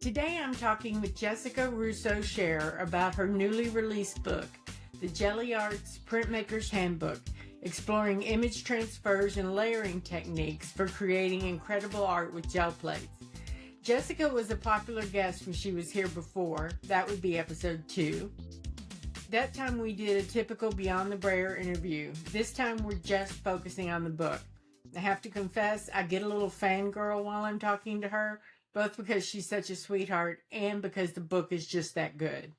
Today I'm talking with Jessica Russo Scherr about her newly released book, The Gelli Art's Printmaker's Handbook, exploring image transfers and layering techniques for creating incredible art with gel plates. Jessica was a popular guest when she was here before. That would be episode 2. That time we did a typical Beyond the Brayer interview. This time we're just focusing on the book. I have to confess, I get a little fangirl while I'm talking to her, both because she's such a sweetheart and because the book is just that good.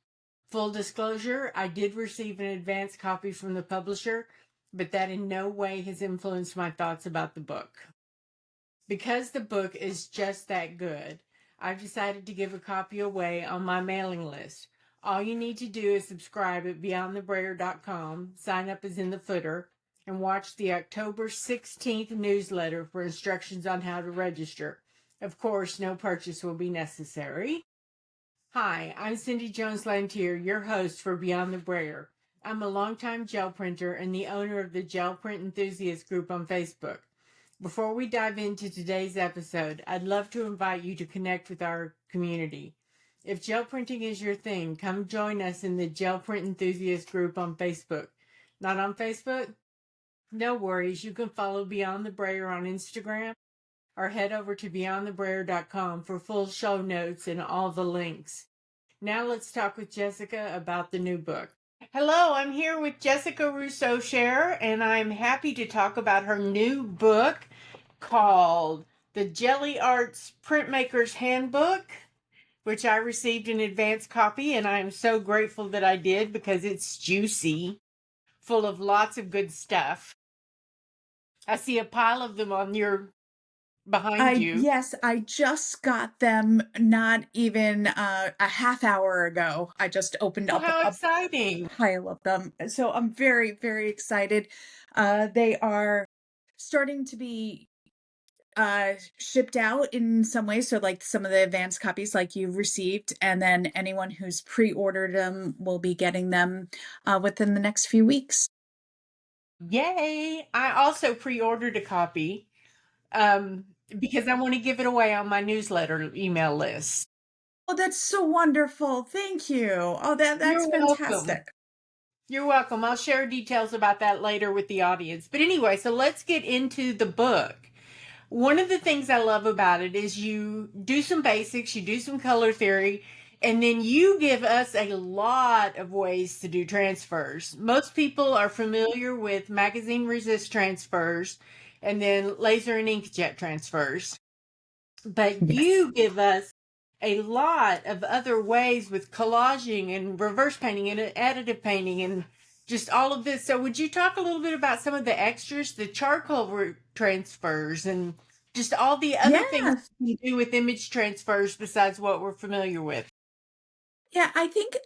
Full disclosure, I did receive an advance copy from the publisher, but that in no way has influenced my thoughts about the book. Because the book is just that good, I've decided to give a copy away on my mailing list. All you need to do is subscribe at beyondthebrayer.com, sign up as in the footer, and watch the October 16th newsletter for instructions on how to register. Of course, no purchase will be necessary. Hi, I'm Cindy Jones Lantier, your host for Beyond the Brayer. I'm a longtime gel printer and the owner of the Gel Print Enthusiast group on Facebook. Before we dive into today's episode, I'd love to invite you to connect with our community. If gel printing is your thing, come join us in the Gel Print Enthusiast group on Facebook. Not on Facebook? No worries, you can follow Beyond the Brayer on Instagram or head over to beyondthebrayer.com for full show notes and all the links. Now let's talk with Jessica about the new book. Hello, I'm here with Jessica Russo Scherr, and I'm happy to talk about her new book called The Gelli Art's Printmaker's Handbook, which I received an advance copy, and I'm so grateful that I did because it's juicy, full of lots of good stuff. I see a pile of them on your behind you. Yes, I just got them not even a half hour ago. I just opened Oh, up how a exciting. pile of them. So I'm very, very excited. They are starting to be shipped out in some ways. So like some of the advanced copies like you've received, and then anyone who's pre-ordered them will be getting them within the next few weeks. Yay! I also pre-ordered a copy because I want to give it away on my newsletter email list. Oh, that's so wonderful. Thank you. Oh, that's You're welcome. fantastic. You're welcome. I'll share details about that later with the audience. But anyway, so let's get into the book. One of the things I love about it is you do some basics, you do some color theory, and then you give us a lot of ways to do transfers. Most people are familiar with magazine resist transfers and then laser and inkjet transfers. But Yes. you give us a lot of other ways with collaging and reverse painting and additive painting and just all of this. So would you talk a little bit about some of the extras, the charcoal transfers, and just all the other things Yes. you do with image transfers besides what we're familiar with? Yeah, I think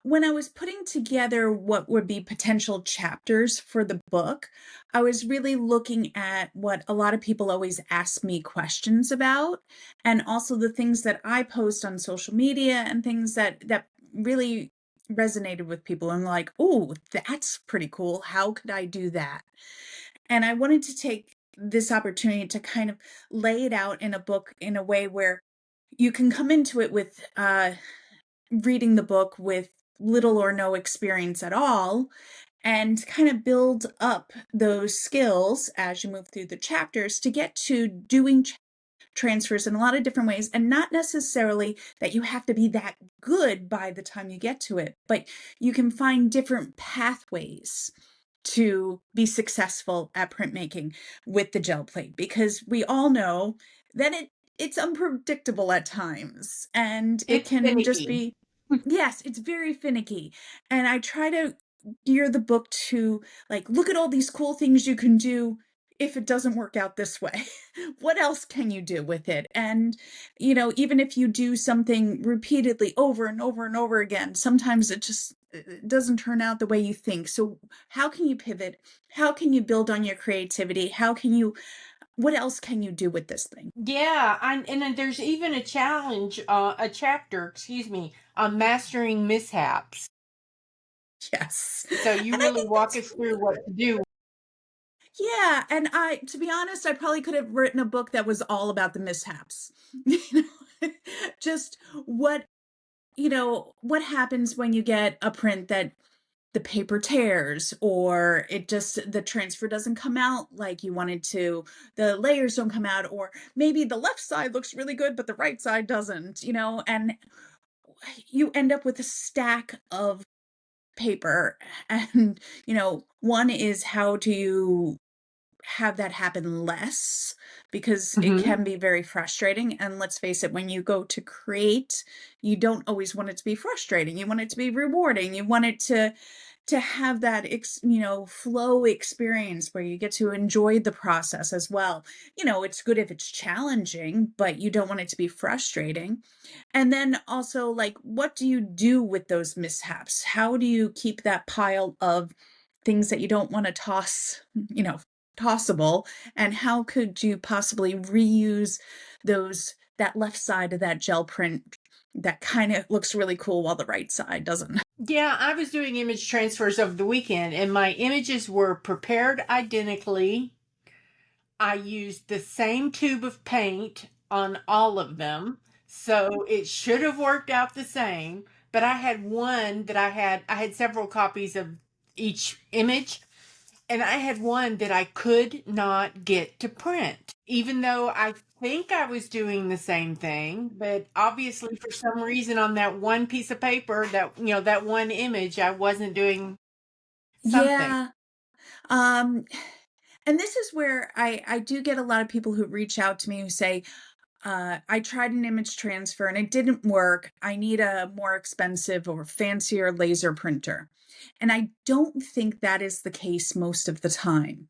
when I was putting together what would be potential chapters for the book, I was really looking at what a lot of people always ask me questions about, and also the things that I post on social media and things that really resonated with people and like, oh, that's pretty cool. How could I do that? And I wanted to take this opportunity to kind of lay it out in a book in a way where you can come into it with reading the book with little or no experience at all and kind of build up those skills as you move through the chapters to get to doing transfers in a lot of different ways, and not necessarily that you have to be that good by the time you get to it, but you can find different pathways to be successful at printmaking with the gel plate, because we all know that it's unpredictable at times and it It's can just finicky. be, yes, it's very finicky. And I try to gear the book to like, look at all these cool things you can do if it doesn't work out this way. What else can you do with it? And, even if you do something repeatedly over and over and over again, sometimes it doesn't turn out the way you think. So how can you pivot? How can you build on your creativity? What else can you do with this thing? Yeah, and then there's even a chapter, on mastering mishaps. Yes. So you And I really think walk that's us through what to do. Yeah, and to be honest, I probably could have written a book that was all about the mishaps. You know? just what, what happens when you get a print that the paper tears, or the transfer doesn't come out like you wanted to, the layers don't come out, or maybe the left side looks really good but the right side doesn't, and you end up with a stack of paper. And one is, how do you have that happen less, because it Hmm. can be very frustrating. And let's face it, when you go to create, you don't always want it to be frustrating. You want it to be rewarding. You want it to have that flow experience where you get to enjoy the process as well. It's good if it's challenging, but you don't want it to be frustrating. And then also, like, what do you do with those mishaps? How do you keep that pile of things that you don't want to toss, tossable? And how could you possibly reuse that left side of that gel print that kind of looks really cool while the right side doesn't? Yeah, I was doing image transfers over the weekend, and my images were prepared identically. I used the same tube of paint on all of them, so it should have worked out the same. But I had one that I had several copies of each image, and I had one that I could not get to print, even though I think I was doing the same thing. But obviously, for some reason, on that one piece of paper, that one image, I wasn't doing something. Yeah. Um, and this is where I do get a lot of people who reach out to me who say, I tried an image transfer and it didn't work. I need a more expensive or fancier laser printer. And I don't think that is the case most of the time.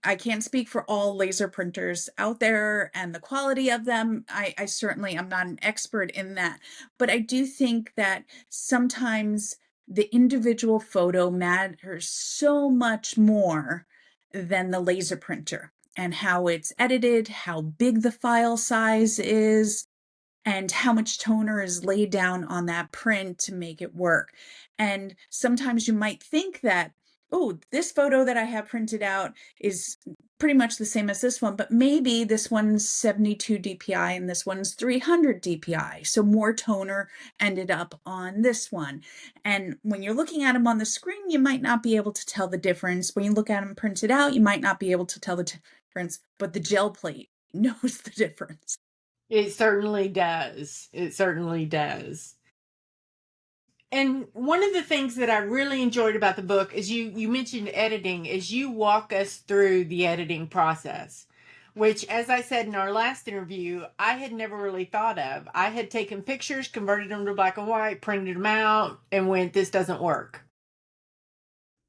I can't speak for all laser printers out there and the quality of them. I certainly am not an expert in that. But I do think that sometimes the individual photo matters so much more than the laser printer, and how it's edited, how big the file size is, and how much toner is laid down on that print to make it work. And sometimes you might think that, oh, this photo that I have printed out is pretty much the same as this one, but maybe this one's 72 DPI and this one's 300 DPI. So more toner ended up on this one. And when you're looking at them on the screen, you might not be able to tell the difference. When you look at them printed out, you might not be able to tell the difference, but the gel plate knows the difference. It certainly does. It certainly does. And one of the things that I really enjoyed about the book is you mentioned editing, is you walk us through the editing process, which, as I said in our last interview, I had never really thought of. I had taken pictures, converted them to black and white, printed them out, and went, this doesn't work.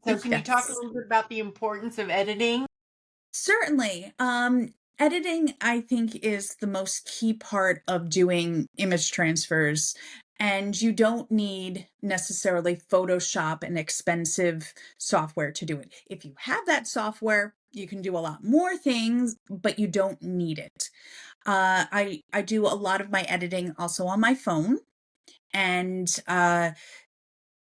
So can you talk a Yes. little bit about the importance of editing? Certainly. Editing, I think, is the most key part of doing image transfers. And you don't need necessarily Photoshop and expensive software to do it. If you have that software, you can do a lot more things, but you don't need it. I do a lot of my editing also on my phone, and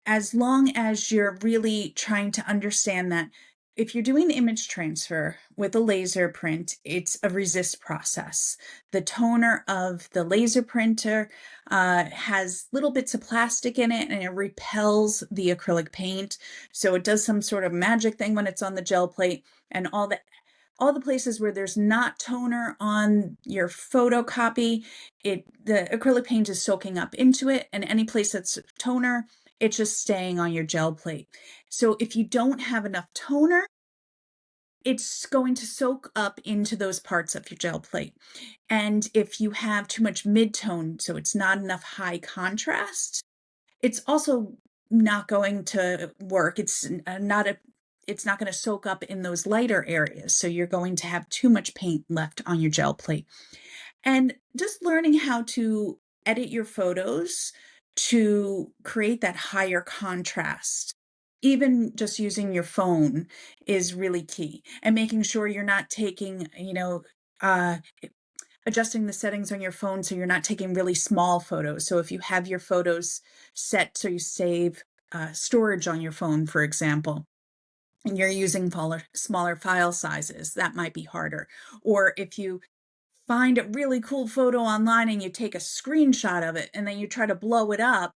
as long as you're really trying to understand that if you're doing image transfer with a laser print, it's a resist process. The toner of the laser printer has little bits of plastic in it, and it repels the acrylic paint. So it does some sort of magic thing when it's on the gel plate, and all the places where there's not toner on your photocopy, the acrylic paint is soaking up into it, and any place that's toner, it's just staying on your gel plate. So if you don't have enough toner, it's going to soak up into those parts of your gel plate. And if you have too much mid-tone, so it's not enough high contrast, it's also not going to work. It's not going to soak up in those lighter areas. So you're going to have too much paint left on your gel plate. And just learning how to edit your photos to create that higher contrast, even just using your phone, is really key. And making sure you're not taking, uh, adjusting the settings on your phone so you're not taking really small photos. So if you have your photos set so you save storage on your phone, for example, and you're using smaller file sizes, that might be harder. Or if you find a really cool photo online and you take a screenshot of it and then you try to blow it up,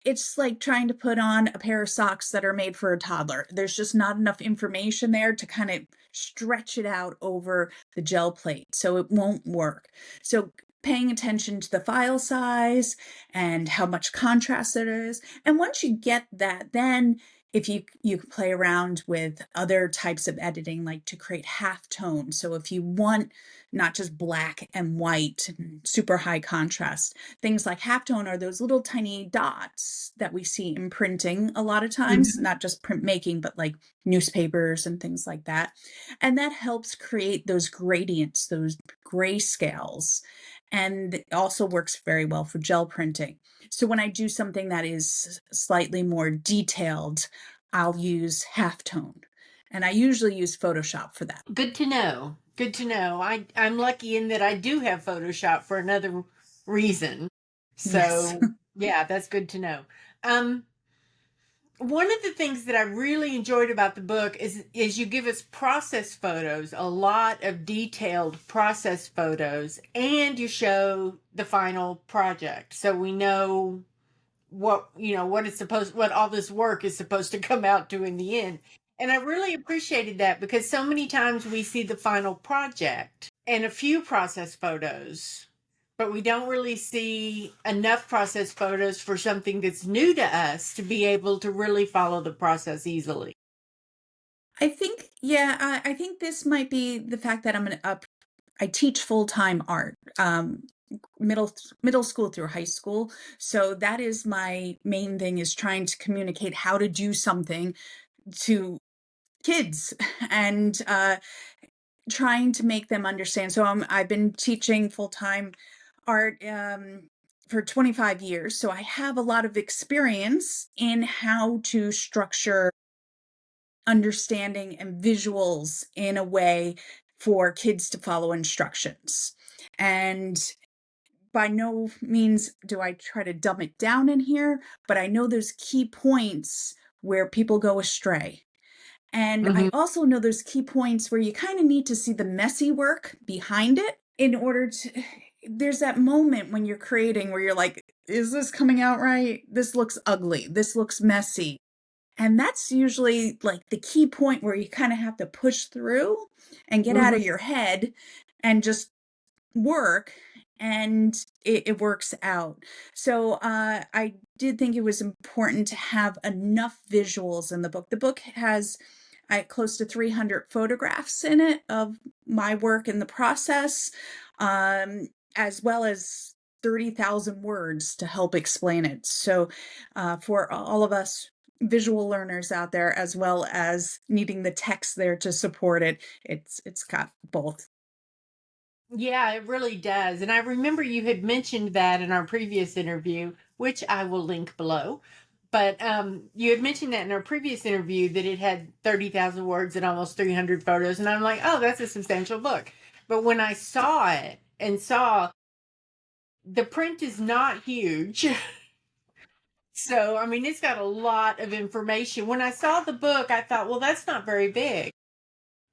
it's like trying to put on a pair of socks that are made for a toddler. There's just not enough information there to kind of stretch it out over the gel plate, so it won't work. So paying attention to the file size and how much contrast there is. And once you get that, then if you can play around with other types of editing, like to create halftone. So if you want not just black and white and super high contrast, things like halftone are those little tiny dots that we see in printing a lot of times, not just printmaking, but like newspapers and things like that. And that helps create those gradients, those grayscales. And it also works very well for gel printing. So when I do something that is slightly more detailed, I'll use halftone. And I usually use Photoshop for that. Good to know. Good to know. I'm lucky in that I do have Photoshop for another reason. Yes. So yeah, that's good to know. Um, One of the things that I really enjoyed about the book is you give us process photos, a lot of detailed process photos, and you show the final project, so we know what all this work is supposed to come out to in the end. And I really appreciated that because so many times we see the final project and a few process photos, but we don't really see enough process photos for something that's new to us to be able to really follow the process easily. I think, yeah, I think this might be the fact that I teach full-time art, middle school through high school. So that is my main thing, is trying to communicate how to do something to kids and trying to make them understand. So I've been teaching full-time art for 25 years. So I have a lot of experience in how to structure understanding and visuals in a way for kids to follow instructions. And by no means do I try to dumb it down in here, but I know there's key points where people go astray. And I Hmm. also know there's key points where you kind of need to see the messy work behind it in order to. There's that moment when you're creating where you're like, is this coming out right? This looks ugly. This looks messy. And that's usually like the key point where you kind of have to push through and get out Hmm. of your head and just work, and it works out. So I did think it was important to have enough visuals in the book. The book has close to 300 photographs in it of my work in the process, as well as 30,000 words to help explain it. So for all of us visual learners out there, as well as needing the text there to support it, it's got both. Yeah, it really does. And I remember you had mentioned that in our previous interview, which I will link below. But you had mentioned that in our previous interview that it had 30,000 words and almost 300 photos. And I'm like, oh, that's a substantial book. But when I saw it and saw the print is not huge. So, I mean, it's got a lot of information. When I saw the book, I thought, well, that's not very big,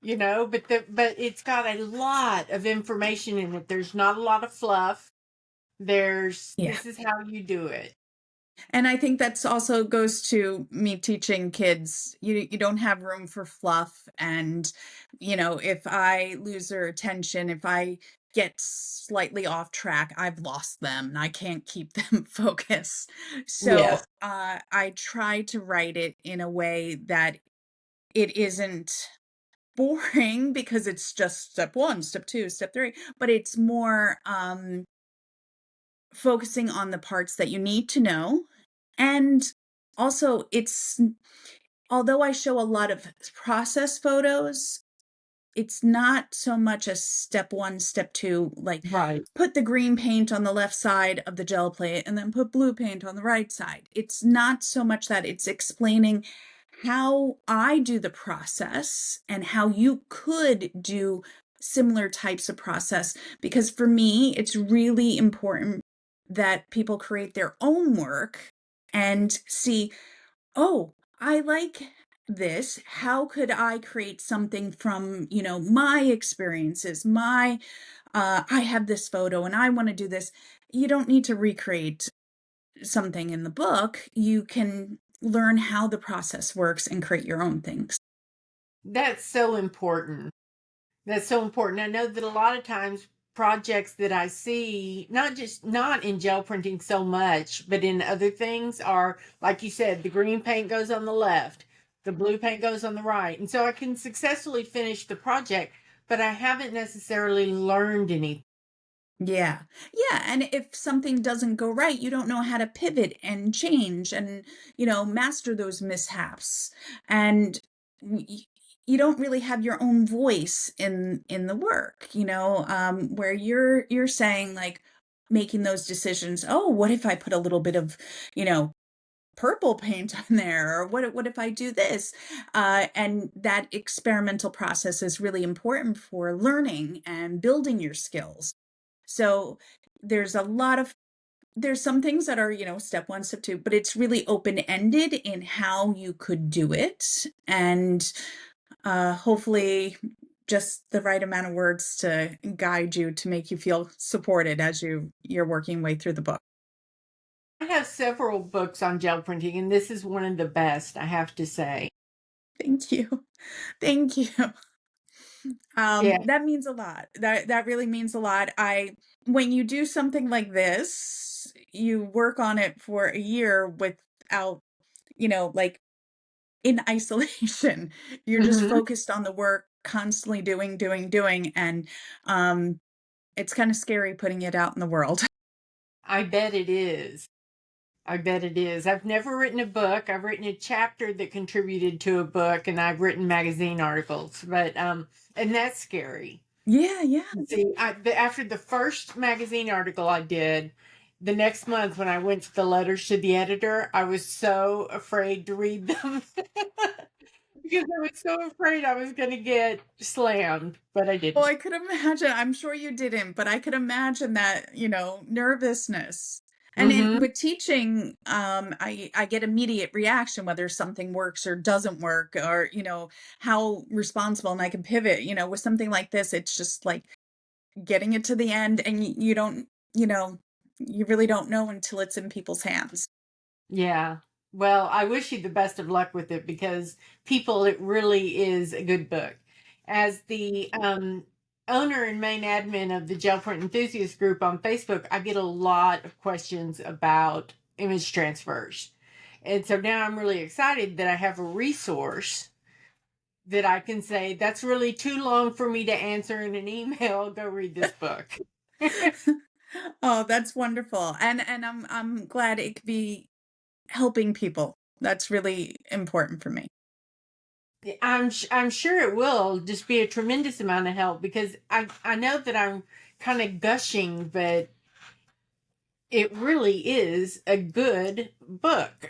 but it's got a lot of information in it. There's not a lot of fluff. Yeah. This is how you do it. And I think that's also goes to me teaching kids. You don't have room for fluff, and if I lose their attention, if I get slightly off track, I've lost them and I can't keep them focused. So Yes. I try to write it in a way that it isn't boring, because it's just step one, step two, step three, but it's more focusing on the parts that you need to know. And also, although I show a lot of process photos, it's not so much a step one, step two, like Right. put the green paint on the left side of the gel plate and then put blue paint on the right side. It's not so much that, it's explaining how I do the process and how you could do similar types of process. Because for me, it's really important that people create their own work and see, oh, I like this, how could I create something from, my experiences, I have this photo and I want to do this. You don't need to recreate something in the book. You can learn how the process works and create your own things. That's so important. That's so important. I know that a lot of times projects that I see, not in gel printing so much, but in other things are, like you said, the green paint goes on the left, the blue paint goes on the right. And so I can successfully finish the project, but I haven't necessarily learned anything. Yeah. Yeah, and if something doesn't go right, you don't know how to pivot and change and, master those mishaps. And y- y- you don't really have your own voice in the work, where you're saying like making those decisions. Oh, what if I put a little bit of, you know, purple paint on there, or what if I do this? And that experimental process is really important for learning and building your skills. So there's a lot of there's some things that are, step 1, step 2, but it's really open-ended in how you could do it, and hopefully just the right amount of words to guide you to make you feel supported as you're working way through the book. I have several books on gel printing, and this is one of the best, I have to say. Thank you. Thank you. Yeah. That means a lot. That really means a lot. I When you do something like this, you work on it for a year without, like in isolation. You're just Hmm. focused on the work, constantly doing, doing, doing, and um it's kind of scary putting it out in the world. I bet it is. I bet it is. I've never written a book. I've written a chapter that contributed to a book, and I've written magazine articles, but and that's scary. Yeah, yeah. See, after the first magazine article I did, the next month when I went to the letters to the editor, I was so afraid to read them because I was so afraid I was going to get slammed, but I Well, didn't. I could imagine. I'm sure you didn't, but I could imagine that, nervousness. And Hmm. with teaching, I get immediate reaction whether something works or doesn't work, or how responsible, and I can pivot. With something like this, it's just like getting it to the end, and you don't, you really don't know until it's in people's hands. Yeah. Well, I wish you the best of luck with it because people, it really is a good book. As the owner and main admin of the Gel Print Enthusiast group on Facebook, I get a lot of questions about image transfers. And so now I'm really excited that I have a resource that I can say, that's really too long for me to answer in an email. Go read this book. Oh, that's wonderful. And I'm glad it could be helping people. That's really important for me. I'm sure it will just be a tremendous amount of help because I know that I'm kind of gushing, but it really is a good book.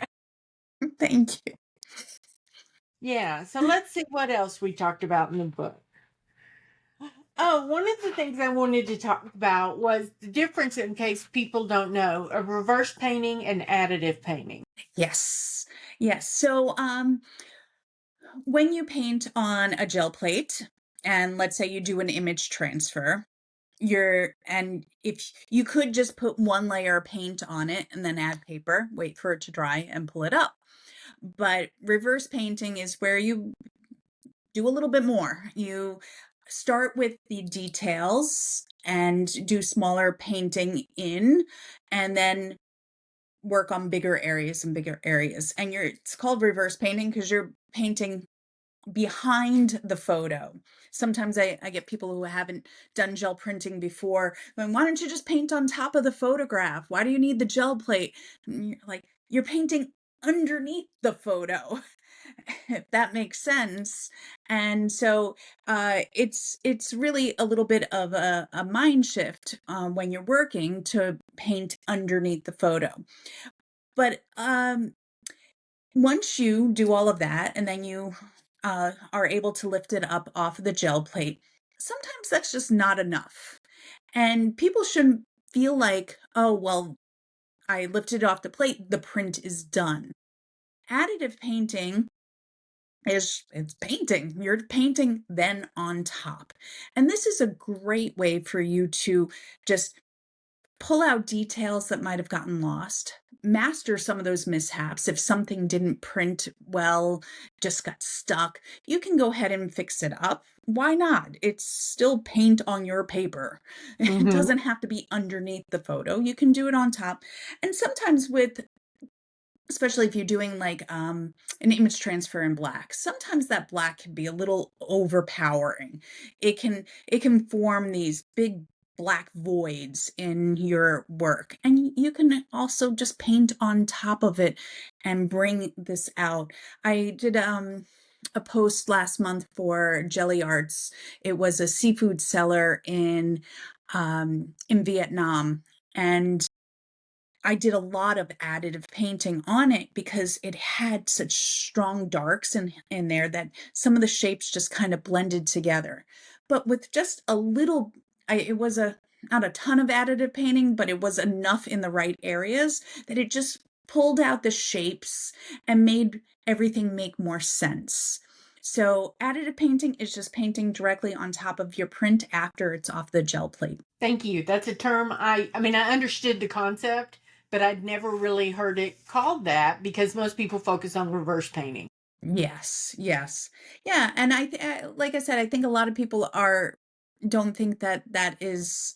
Thank you. Yeah. So let's see what else we talked about in the book. Oh, one of the things I wanted to talk about was the difference, in case people don't know, of reverse painting and additive painting. Yes. Yes. So, when you paint on a gel plate, and let's say you do an image transfer, and if you could just put one layer of paint on it and then add paper, wait for it to dry and pull it up. But reverse painting is where you do a little bit more. You start with the details and do smaller painting in, and then work on bigger areas and bigger areas. And it's called reverse painting because you're painting behind the photo. Sometimes I get people who haven't done gel printing before going, why don't you just paint on top of the photograph? Why do you need the gel plate? And you're like, you're painting underneath the photo, if that makes sense. And so it's really a little bit of a mind shift when you're working to paint underneath the photo. But once you do all of that and then you are able to lift it up off of the gel plate, sometimes that's just not enough. And people shouldn't feel like, oh, well, I lifted it off the plate, the print is done. Additive painting is it's painting. You're painting then on top. And this is a great way for you to just pull out details that might have gotten lost, master some of those mishaps. If something didn't print well, just got stuck, you can go ahead and fix it up. Why not? It's still paint on your paper. It Mm-hmm. doesn't have to be underneath the photo. You can do it on top. And sometimes with especially if you're doing like an image transfer in black, sometimes that black can be a little overpowering. It can form these big black voids in your work, and you can also just paint on top of it and bring this out. I did a post last month for Gelli Arts. It was a seafood seller in Vietnam, and I did a lot of additive painting on it because it had such strong darks in there that some of the shapes just kind of blended together. But with just a little, it was a not a ton of additive painting, but it was enough in the right areas that it just pulled out the shapes and made everything make more sense. So additive painting is just painting directly on top of your print after it's off the gel plate. Thank you. That's a term I mean, I understood the concept, but I'd never really heard it called that because most people focus on reverse painting. Yes, yes. Yeah, and like I said, I think a lot of people are don't think that that is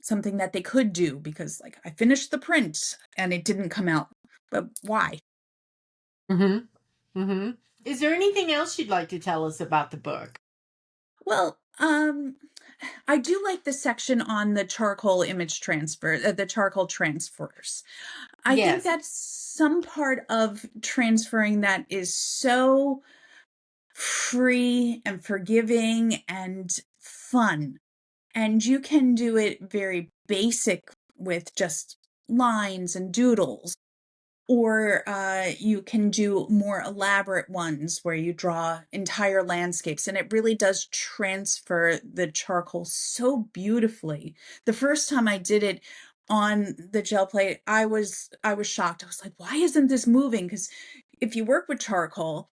something that they could do because like I finished the print and it didn't come out. But why? Mm-hmm. Mm-hmm. Is there anything else you'd like to tell us about the book? Well, I do like the section on the charcoal image transfer, the charcoal transfers. I think Yes. that's some part of transferring that is so free and forgiving and fun. And you can do it very basic with just lines and doodles, or you can do more elaborate ones where you draw entire landscapes, and it really does transfer the charcoal so beautifully. The first time I did it on the gel plate, I was shocked. I was like, why isn't this moving? Because if you work with charcoal,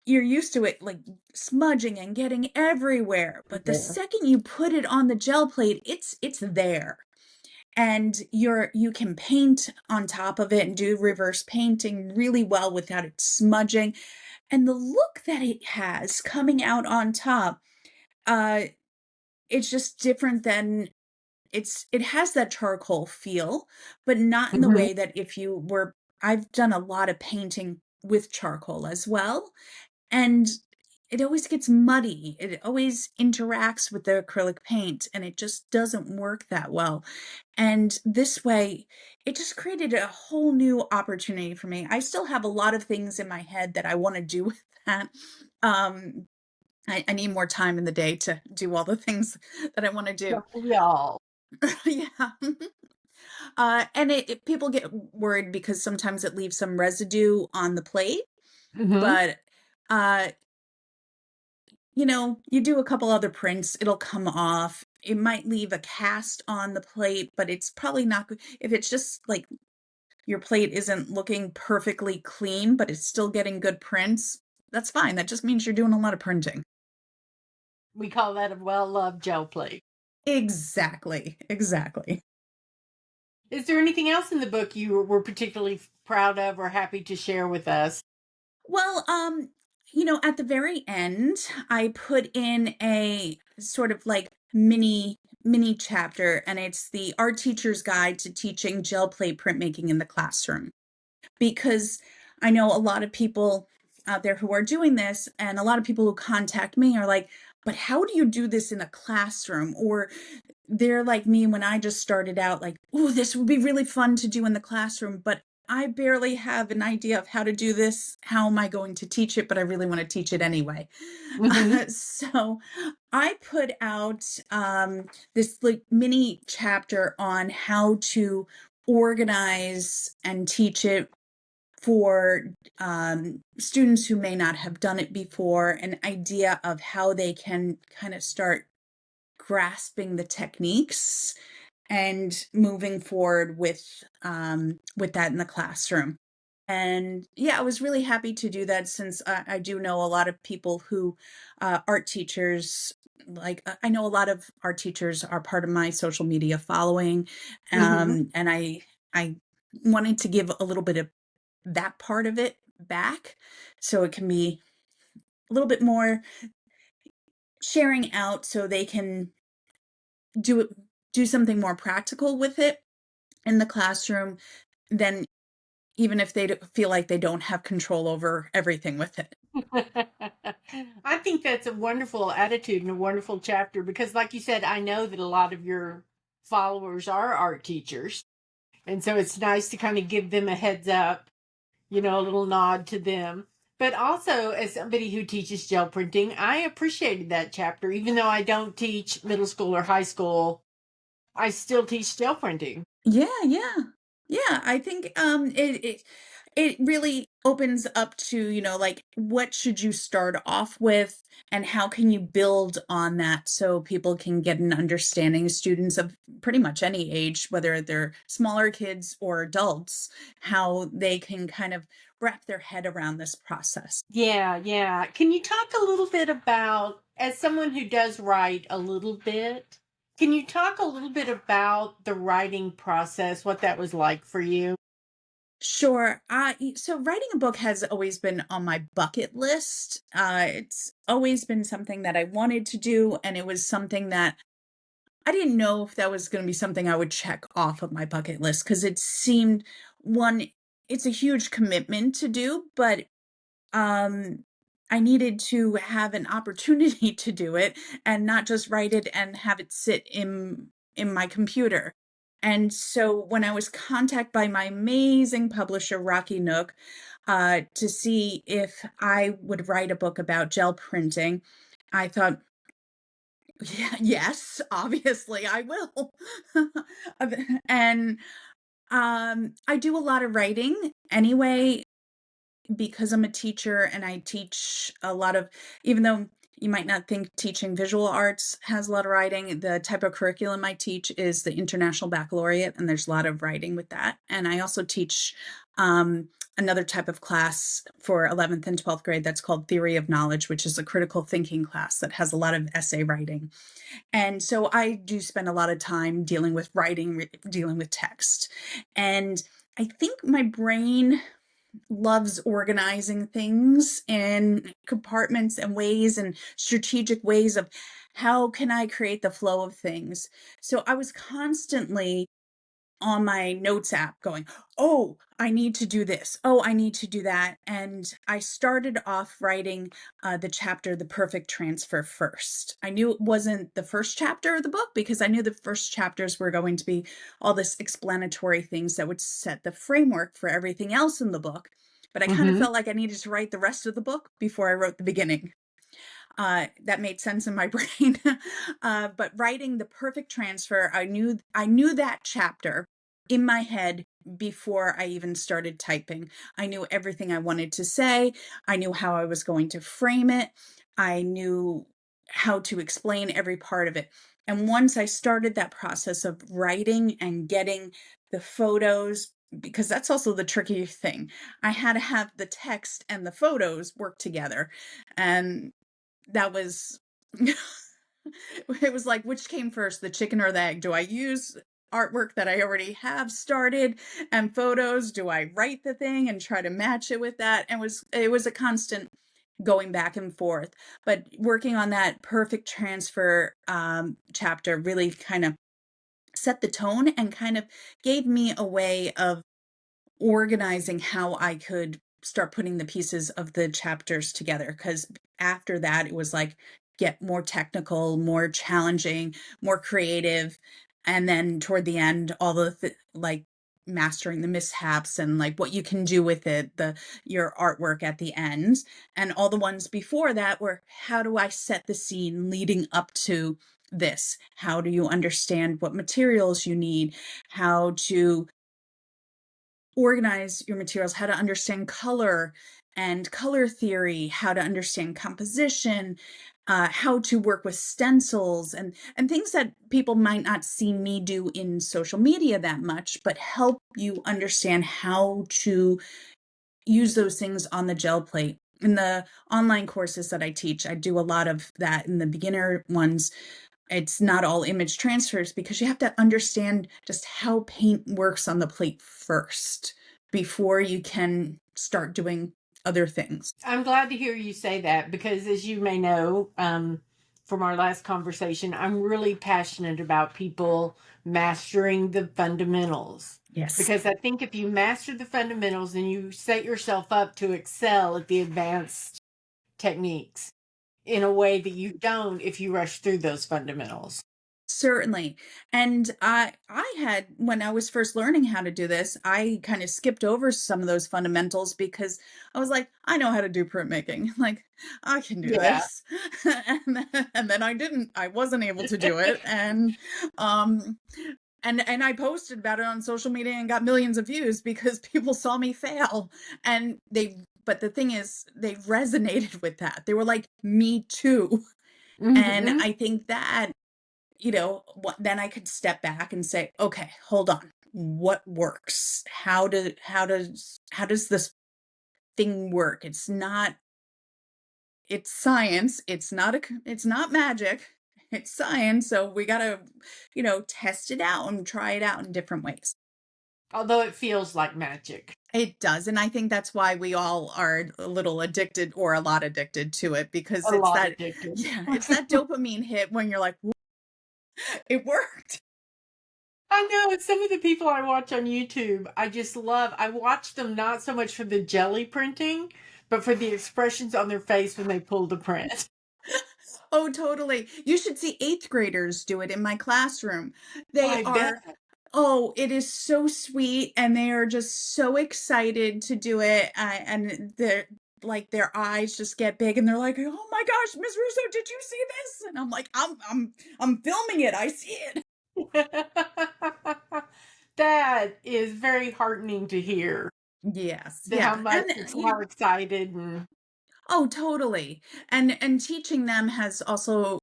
you're used to it like smudging and getting everywhere, but the Yeah. second you put it on the gel plate, it's there. And you can paint on top of it and do reverse painting really well without it smudging. And the look that it has coming out on top, uh it's just different than it has that charcoal feel, but not in the Mm-hmm. way that if you were I've done a lot of painting with charcoal as well, and it always gets muddy. It always interacts with the acrylic paint, and it just doesn't work that well. And this way, it just created a whole new opportunity for me. I still have a lot of things in my head that I want to do with that. Um, I need more time in the day to do all the things that I want to do. Don't we all? Yeah. And people get worried because sometimes it leaves some residue on the plate, Mm-hmm. but uh you do a couple other prints, it'll come off. It might leave a cast on the plate, but it's probably not good if it's just like your plate isn't looking perfectly clean, but it's still getting good prints. That's fine. That just means you're doing a lot of printing. We call that a well-loved gel plate. Exactly. Exactly. Is there anything else in the book you were particularly proud of or happy to share with us? Well, at the very end, I put in a sort of like mini chapter, and it's the art teacher's guide to teaching gel plate printmaking in the classroom. Because I know a lot of people out there who are doing this, and a lot of people who contact me are like, but how do you do this in a classroom? Or they're like me when I just started out, like, oh, this would be really fun to do in the classroom, but I barely have an idea of how to do this. How am I going to teach it? But I really want to teach it anyway. Mm-hmm. So I put out this like mini chapter on how to organize and teach it for students who may not have done it before, an idea of how they can kind of start grasping the techniques and moving forward with that in the classroom. And yeah, I was really happy to do that since I do know a lot of people who art teachers. Like I know a lot of art teachers are part of my social media following, Hmm. and I wanted to give a little bit of that part of it back, so it can be a little bit more sharing out, so they can do it, do something more practical with it in the classroom. Then even if they feel like they don't have control over everything with it. I think that's a wonderful attitude and a wonderful chapter because, like you said, I know that a lot of your followers are art teachers. And so it's nice to kind of give them a heads up, a little nod to them. But also, as somebody who teaches gel printing, I appreciated that chapter. Even though I don't teach middle school or high school, I still teach gel printing. Yeah, yeah. Yeah, I think, it really opens up to, like, what should you start off with, and how can you build on that so people can get an understanding, students of pretty much any age, whether they're smaller kids or adults, how they can kind of wrap their head around this process. Yeah, yeah. Can you talk a little bit about, as someone who does write a little bit, can you talk a little bit about the writing process, what that was like for you? Sure. So writing a book has always been on my bucket list. It's always been something that I wanted to do, and it was something that I didn't know if that was going to be something I would check off of my bucket list because it seemed one, it's a huge commitment to do, but um, I needed to have an opportunity to do it and not just write it and have it sit in my computer. And so when I was contacted by my amazing publisher, Rocky Nook, to see if I would write a book about gel printing, I thought, yeah, yes, obviously I will. And I do a lot of writing anyway because I'm a teacher and I teach a lot of, even though you might not think teaching visual arts has a lot of writing, the type of curriculum I teach is the International Baccalaureate, and there's a lot of writing with that. And I also teach another type of class for 11th and 12th grade that's called Theory of Knowledge, which is a critical thinking class that has a lot of essay writing. And so I do spend a lot of time dealing with writing, dealing with text. And I think my brain loves organizing things in compartments and ways and strategic ways of how can I create the flow of things. So I was constantly on my notes app going, oh, I need to do this. Oh, I need to do that. And I started off writing the chapter, The Perfect Transfer, first. I knew it wasn't the first chapter of the book because I knew the first chapters were going to be all this explanatory things that would set the framework for everything else in the book. But I kind of Hmm. felt like I needed to write the rest of the book before I wrote the beginning. That made sense in my brain. But writing The Perfect Transfer, I knew that chapter in my head before I even started typing. I knew everything I wanted to say. I knew how I was going to frame it. I knew how to explain every part of it. And once I started that process of writing and getting the photos, because that's also the tricky thing, I had to have the text and the photos work together. And that was it was like, which came first, the chicken or the egg? Do I use artwork that I already have started and photos? Do I write the thing and try to match it with that? And it was a constant going back and forth. But working on that perfect transfer chapter really kind of set the tone and kind of gave me a way of organizing how I could start putting the pieces of the chapters together. Because after that, it was like, get more technical, more challenging, more creative. And then toward the end, all the like mastering the mishaps and like what you can do with it, your artwork at the end. And all the ones before that were, how do I set the scene leading up to this? How do you understand what materials you need? How to organize your materials, how to understand color and color theory, how to understand composition, how to work with stencils and things that people might not see me do in social media that much, but help you understand how to use those things on the gel plate. In the online courses that I teach, I do a lot of that. In the beginner ones, it's not all image transfers because you have to understand just how paint works on the plate first before you can start doing other things. I'm glad to hear you say that because, as you may know, from our last conversation, I'm really passionate about people mastering the fundamentals. Yes. Because I think if you master the fundamentals, then you set yourself up to excel at the advanced techniques in a way that you don't if you rush through those fundamentals. Certainly. And I had, when I was first learning how to do this, I kind of skipped over some of those fundamentals because I was like, I know how to do printmaking. Like, I can do Yeah. this. And then I didn't. I wasn't able to do it. Um and I posted about it on social media and got millions of views because people saw me fail. And but the thing is, they resonated with that. They were like, me too. And Hmm. I think that, then I could step back and say, okay, hold on. What works? How does this thing work? It's science. It's not magic. It's science. So we got to, test it out and try it out in different ways. Although it feels like magic. It does. And I think that's why we all are a little addicted or a lot addicted to it because A lot addicted. yeah, it's that dopamine hit when you're like, it worked. I know some of the people I watch on YouTube, I just love. I watch them not so much for the jelly printing, but for the expressions on their face when they pull the print. Oh, totally. You should see 8th graders do it in my classroom. They I are bet. oh, it is so sweet, and they are just so excited to do it, and they're like, their eyes just get big, and they're like, "Oh my gosh, Miss Russo, did you see this?" And I'm like, I'm filming it, I see it." That is very heartening to hear. Yes, The how yeah, much and, how excited and oh, totally, and teaching them has also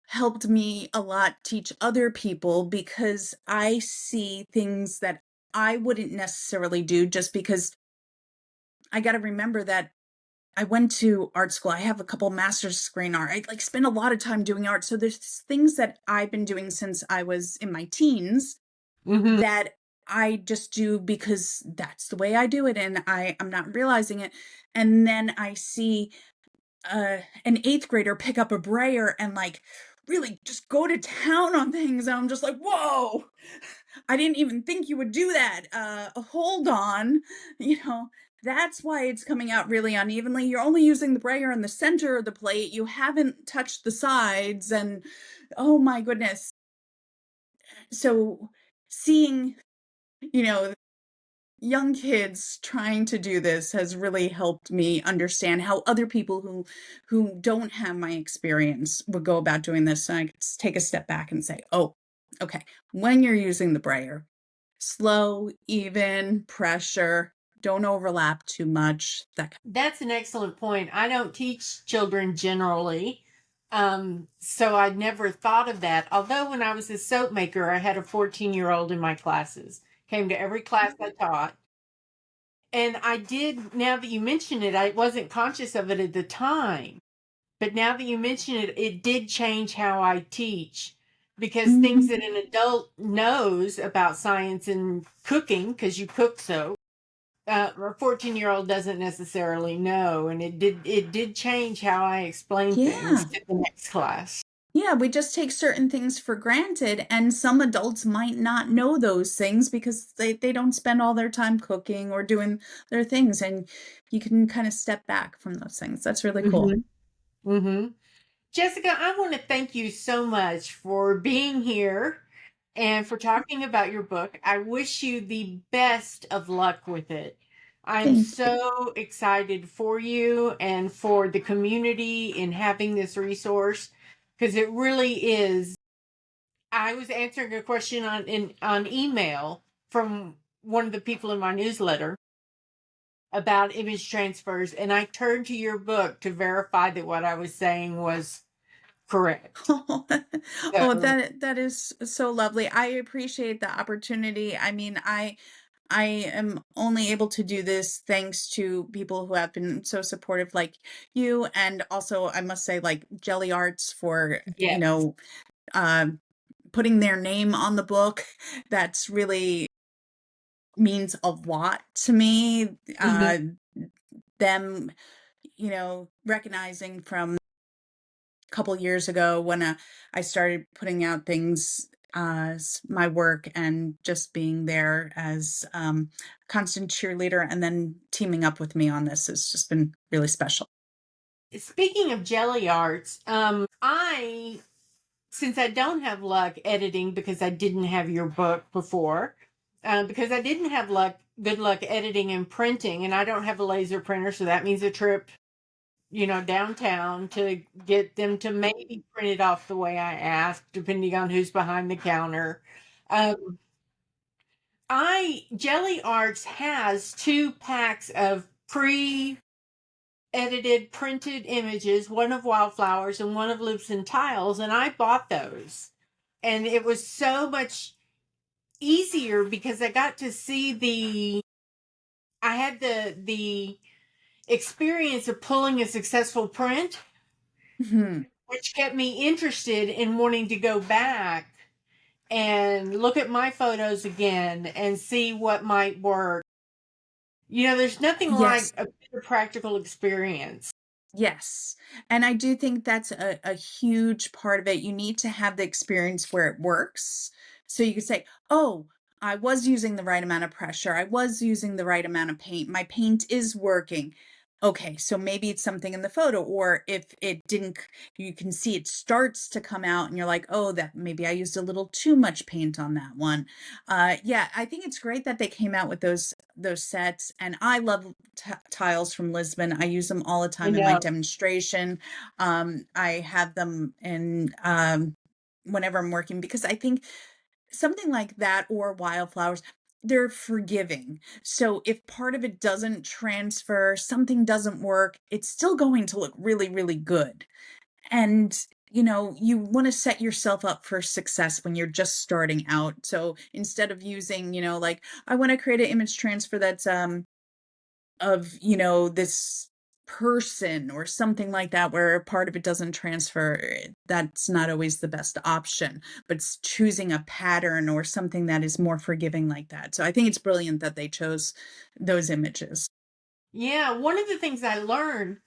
helped me a lot teach other people because I see things that I wouldn't necessarily do just because I got to remember that I went to art school. I have a couple master's degree in art. I like spend a lot of time doing art. So there's things that I've been doing since I was in my teens Mhm. that I just do because that's the way I do it and I'm not realizing it. And then I see an 8th grader pick up a brayer and like really just go to town on things. And I'm just like, whoa, I didn't even think you would do that. Hold on. You know, that's why it's coming out really unevenly. You're only using the brayer in the center of the plate. You haven't touched the sides. And oh my goodness. So seeing, you know, young kids trying to do this has really helped me understand how other people who don't have my experience would go about doing this. So I could take a step back and say, oh, okay, when you're using the brayer, slow, even pressure, don't overlap too much. That's an excellent point. I don't teach children generally. So I never thought of that. Although when I was a soap maker, I had a 14-year-old in my classes. Came to every class I taught. And I did, now that you mention it, I wasn't conscious of it at the time. But now that you mention it, it did change how I teach because things Mhm. that an adult knows about science and cooking, because you cook so, a 14-year-old doesn't necessarily know, and it did change how I explain things Yeah. to the next class. Yeah, we just take certain things for granted, and some adults might not know those things because they don't spend all their time cooking or doing their things, and you can kind of step back from those things. That's really cool. Hmm. Hmm. Jessica, I want to thank you so much for being here and for talking about your book. I wish you the best of luck with it. I'm Thank you. so excited for you and for the community in having this resource because it really is. I was answering a question on email from one of the people in my newsletter about image transfers, and I turned to your book to verify that what I was saying was correct. Oh, So that is so lovely. I appreciate the opportunity. I mean, I am only able to do this thanks to people who have been so supportive like you, and also I must say like Jelly Arts for, Yes. um, putting their name on the book. That's really means a lot to me. Mhm. Them, recognizing from a couple years ago when I started putting out things as my work and just being there as constant cheerleader and then teaming up with me on this has just been really special. Speaking of jelly arts, I since I don't have luck editing because I didn't have your book before, because I didn't have good luck editing and printing, and I don't have a laser printer, so that means a trip, downtown to get them to maybe print it off the way I asked, depending on who's behind the counter. Um, I Jelly Arts has 2 packs of pre-edited printed images, one of wildflowers and one of loops and tiles, and I bought those. And it was so much easier because I got to see I had the experience of pulling a successful print, Mhm. which kept me interested in wanting to go back and look at my photos again and see what might work. There's nothing Yes. like a better practical experience. Yes. And I do think that's a huge part of it. You need to have the experience where it works. So you can say, oh, I was using the right amount of pressure. I was using the right amount of paint. My paint is working. Okay, so maybe it's something in the photo, or if it didn't, you can see it starts to come out and you're like, oh, that maybe I used a little too much paint on that one. Yeah, I think it's great that they came out with those sets, and I love tiles from Lisbon. I use them all the I time in my know. demonstration. I have them in whenever I'm working because I think something like that or wildflowers, they're forgiving. So if part of it doesn't transfer, something doesn't work, it's still going to look really, really good. And you want to set yourself up for success when you're just starting out. So instead of using, like I want to create an image transfer that's of, this person or something like that where part of it doesn't transfer, that's not always the best option, but choosing a pattern or something that is more forgiving like that. So I think it's brilliant that they chose those images. Yeah, one of the things I learned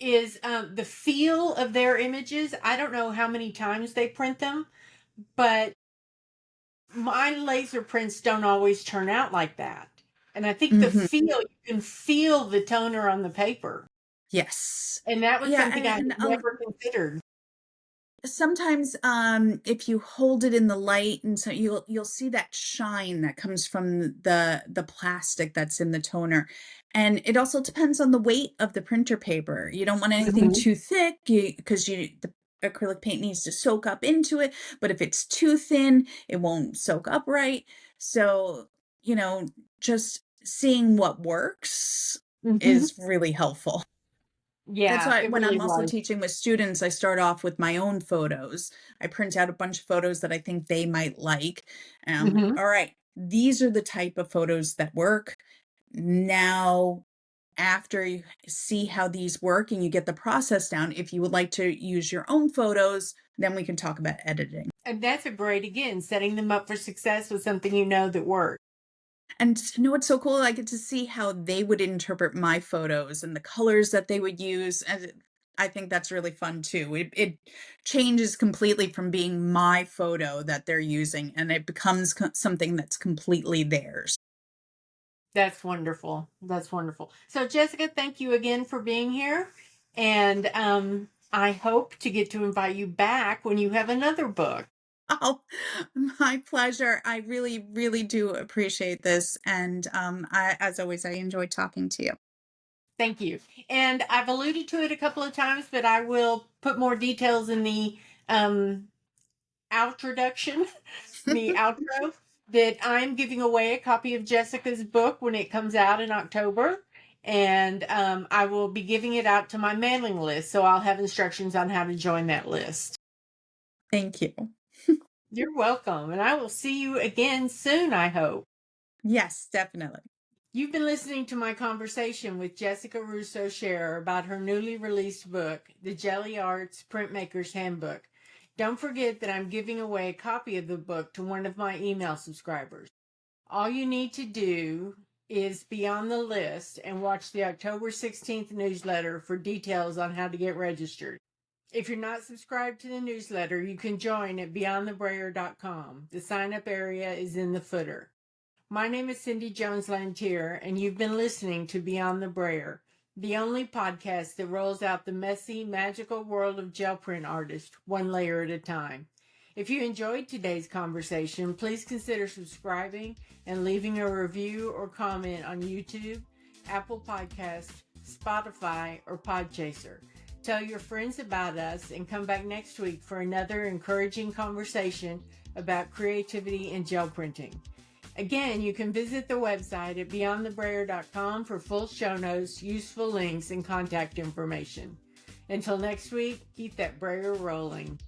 is the feel of their images. I don't know how many times they print them, but my laser prints don't always turn out like that. And I think Hmm. you can feel the toner on the paper. Yes. And that was Yeah, something I had never considered. sometimes if you hold it in the light and so you'll see that shine that comes from the plastic that's in the toner. And it also depends on the weight of the printer paper. You don't want anything Mhm. too thick because the acrylic paint needs to soak up into it, but if it's too thin it won't soak up right. So you know just seeing what works Mhm. is really helpful. That's Yeah, why it when really I'm also was. teaching with students, I start off with my own photos. I print out a bunch of photos that I think they might like. And I'm like, Mhm. all right, these are the type of photos that work. Now, after you see how these work and you get the process down, if you would like to use your own photos, then we can talk about editing. And that's a great, again, setting them up for success with something you know that works. And what's so cool? I get to see how they would interpret my photos and the colors that they would use. And I think that's really fun too. It changes completely from being my photo that they're using, and it becomes something that's completely theirs. That's wonderful. That's wonderful. So, Jessica, thank you again for being here. And I hope to get to invite you back when you have another book. Oh, my pleasure. I really, really do appreciate this. And as always, I enjoy talking to you. Thank you. And I've alluded to it a couple of times, but I will put more details in the um, outroduction, the outro, that I'm giving away a copy of Jessica's book when it comes out in October. And I will be giving it out to my mailing list. So I'll have instructions on how to join that list. Thank you. You're welcome. And I will see you again soon, I hope. Yes, definitely. You've been listening to my conversation with Jessica Russo Scherr about her newly released book, The Gelli Arts Printmaker's Handbook. Don't forget that I'm giving away a copy of the book to one of my email subscribers. All you need to do is be on the list and watch the October 16th newsletter for details on how to get registered. If you're not subscribed to the newsletter, you can join at beyondthebrayer.com. The sign-up area is in the footer. My name is Cindy Jones Lantier, and you've been listening to Beyond the Brayer, the only podcast that rolls out the messy, magical world of gel print artists, one layer at a time. If you enjoyed today's conversation, please consider subscribing and leaving a review or comment on YouTube, Apple Podcasts, Spotify, or Podchaser. Tell your friends about us and come back next week for another encouraging conversation about creativity and gel printing. Again, you can visit the website at beyondthebrayer.com for full show notes, useful links, and contact information. Until next week, keep that brayer rolling.